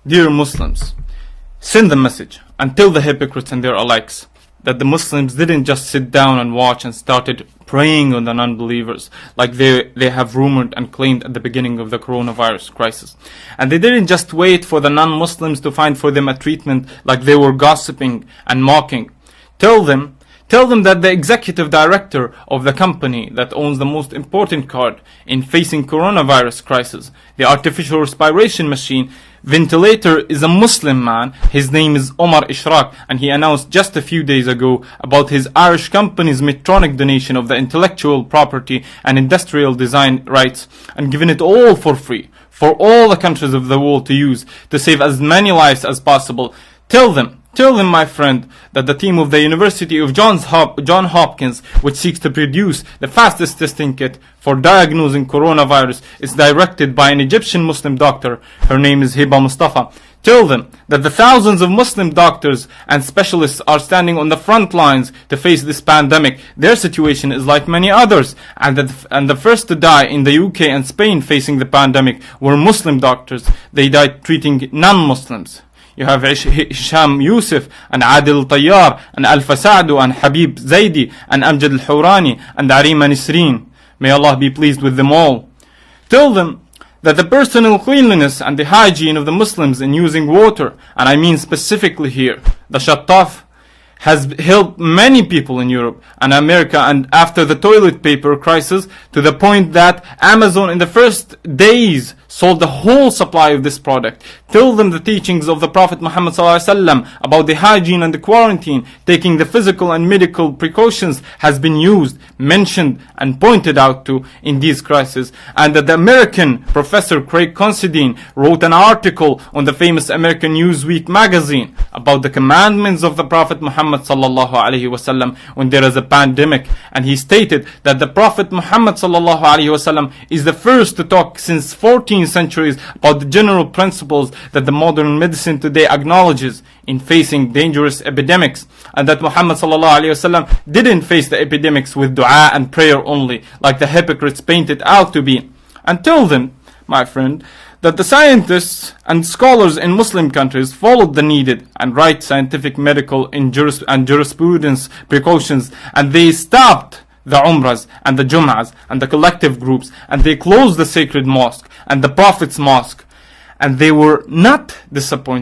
Dear Muslims, send the message and tell the hypocrites and their alikes that the Muslims didn't just sit down and watch and started preying on the non-believers like they have rumored and claimed at the beginning of the coronavirus crisis. And they didn't just wait for the non-Muslims to find for them a treatment like they were gossiping and mocking. Tell them that the executive director of the company that owns the most important card in facing coronavirus crisis, the artificial respiration machine ventilator, is a Muslim man. His name is Omar Ishraq, and he announced just a few days ago about his Irish company's Medtronic donation of the intellectual property and industrial design rights, and given it all for free for all the countries of the world to use to save as many lives as possible. Tell them, my friend, that the team of the University of Johns Hopkins, which seeks to produce the fastest testing kit for diagnosing coronavirus, is directed by an Egyptian Muslim doctor. Her name is Hiba Mustafa. Tell them that the thousands of Muslim doctors and specialists are standing on the front lines to face this pandemic. Their situation is like many others, and the first to die in the UK and Spain facing the pandemic were Muslim doctors. They died treating non-Muslims. You have Hisham Yusuf and Adil Tayyar and Alfa Saadu and Habib Zaidi and Amjad Al-Hawrani and Arima Nisreen. May Allah be pleased with them all. Tell them that the personal cleanliness and the hygiene of the Muslims in using water, and I mean specifically here, the shattaf, has helped many people in Europe and America, and after the toilet paper crisis, to the point that Amazon in the first days sold the whole supply of this product. Tell them the teachings of the Prophet Muhammad ﷺ about the hygiene and the quarantine, taking the physical and medical precautions, has been used, mentioned and pointed out to in these crises, and that the American professor Craig Considine wrote an article on the famous American Newsweek magazine about the commandments of the Prophet Muhammad ﷺ when there is a pandemic, and he stated that the Prophet Muhammad ﷺ is the first to talk since 14 centuries about the general principles that the modern medicine today acknowledges in facing dangerous epidemics, and that Muhammad ﷺ didn't face the epidemics with dua and prayer only, like the hypocrites paint it out to be. And tell them, my friend, that the scientists and scholars in Muslim countries followed the needed and right scientific, medical, and jurisprudence precautions, and they stopped the Umrahs and the Jum'ahs and the collective groups, and they closed the sacred mosque and the Prophet's mosque, and they were not disappointed.